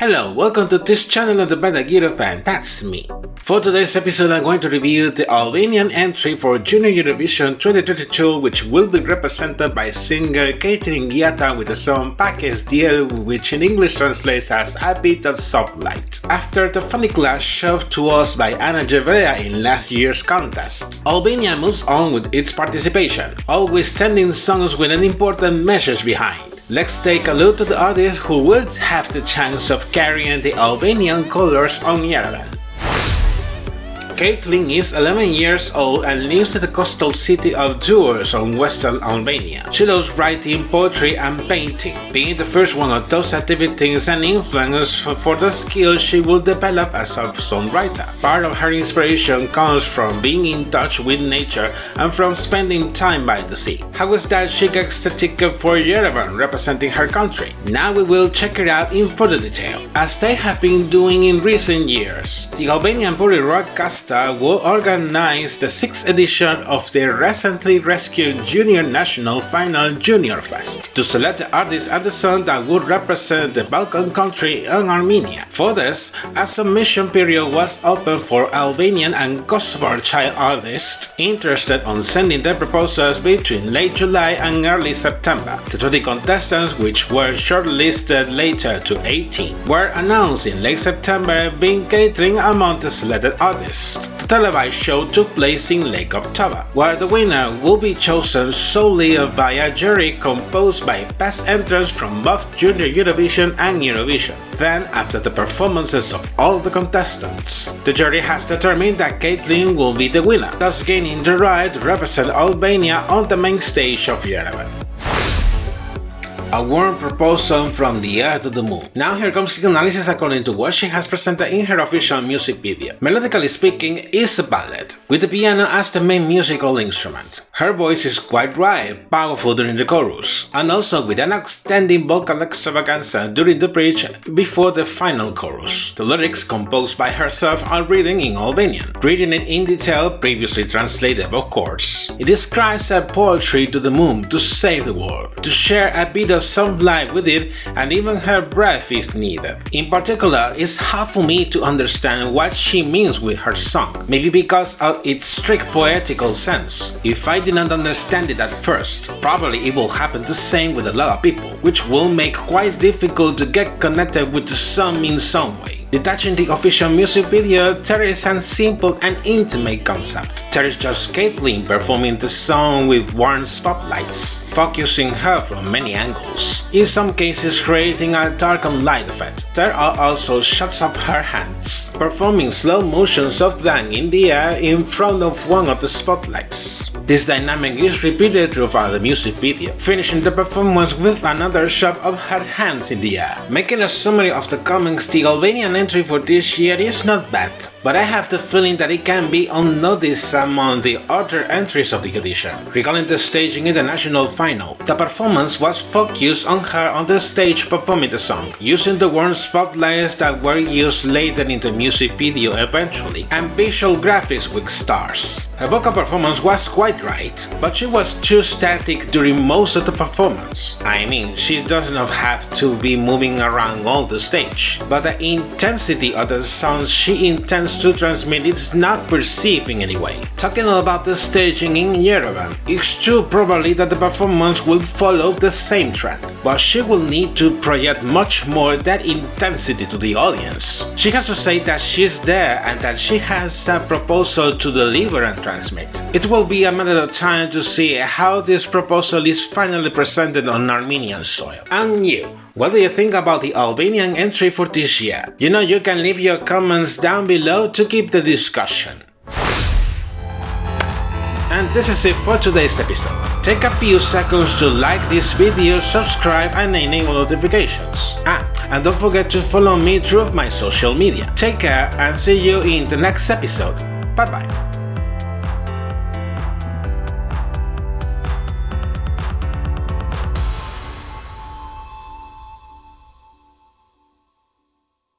Hello, welcome to this channel of the beardedeurofan fan, that's me. For today's episode I'm going to review the Albanian entry for Junior Eurovision 2022, which will be represented by singer Kejtlin Gjata with the song Pakëz Diell, which in English translates as A Bit of Soft Light. After the funny clash shoved to us by Anna in last year's contest, Albania moves on with its participation, always sending songs with an important message behind. Let's take a look at the artist who would have the chance of carrying the Albanian colors on Yerevan. Kejtlin is 11 years old and lives in the coastal city of Durrës on western Albania. She loves writing, poetry and painting, being the first one of those activities an influence for the skills she will develop as a songwriter. Part of her inspiration comes from being in touch with nature and from spending time by the sea. How is that she gets the ticket for Yerevan representing her country? Now we will check it out in further detail, as they have been doing in recent years. The Albanian body rock cast will organize the 6th edition of their recently rescued Junior National Final Junior Fest to select the artists and the song that would represent the Balkan country and Armenia. For this, a submission period was open for Albanian and Kosovar child artists interested on sending their proposals between late July and early September. The 20 contestants, which were shortlisted later to 18, were announced in late September, being Kejtlin among the selected artists. The televised show took place in Lake Optava, where the winner will be chosen solely by a jury composed by past entrants from both Junior Eurovision and Eurovision. Then, after the performances of all the contestants, the jury has determined that Kejtlin will be the winner, thus gaining the right to represent Albania on the main stage of Yerevan. A warm proposal from the earth to the moon. Now here comes the analysis according to what she has presented in her official music video. Melodically speaking, it's a ballad, with the piano as the main musical instrument. Her voice is quite dry, powerful during the chorus, and also with an outstanding vocal extravaganza during the bridge before the final chorus. The lyrics, composed by herself, are written in Albanian, reading it in detail, previously translated of course. It describes a poetry to the moon to save the world, to share a bit of some life with it, and even her breath if needed. In particular, it's hard for me to understand what she means with her song, maybe because of its strict poetical sense. If I did not understand it at first, probably it will happen the same with a lot of people, which will make quite difficult to get connected with the song in some way. Detaching the official music video, there is a simple and intimate concept. There is just Kejtlin performing the song with warm spotlights, focusing her from many angles, in some cases creating a dark and light effect. There are also shots of her hands, performing slow motions of them in the air in front of one of the spotlights. This dynamic is repeated throughout the music video, finishing the performance with another shot of her hands in the air. Making a summary of the comments, the Albanian entry for this year is not bad, but I have the feeling that it can be unnoticed among the other entries of the edition. Recalling the staging in the national final, the performance was focused on her on the stage performing the song, using the warm spotlights that were used later in the music video eventually, and visual graphics with stars. Her vocal performance was quite right, but she was too static during most of the performance. I mean, she does not have to be moving around all the stage, but the intensity of the sound she intends to transmit is not perceived in any way. Talking about the staging in Yerevan, it's true probably that the performance will follow the same trend, but she will need to project much more that intensity to the audience. She has to say that she's there and that she has a proposal to deliver and transmit. It will be a matter of time to see how this proposal is finally presented on Armenian soil. And you, what do you think about the Albanian entry for this year? You know, you can leave your comments down below to keep the discussion. And this is it for today's episode. Take a few seconds to like this video, subscribe and enable notifications. And don't forget to follow me through my social media. Take care and see you in the next episode. Bye bye.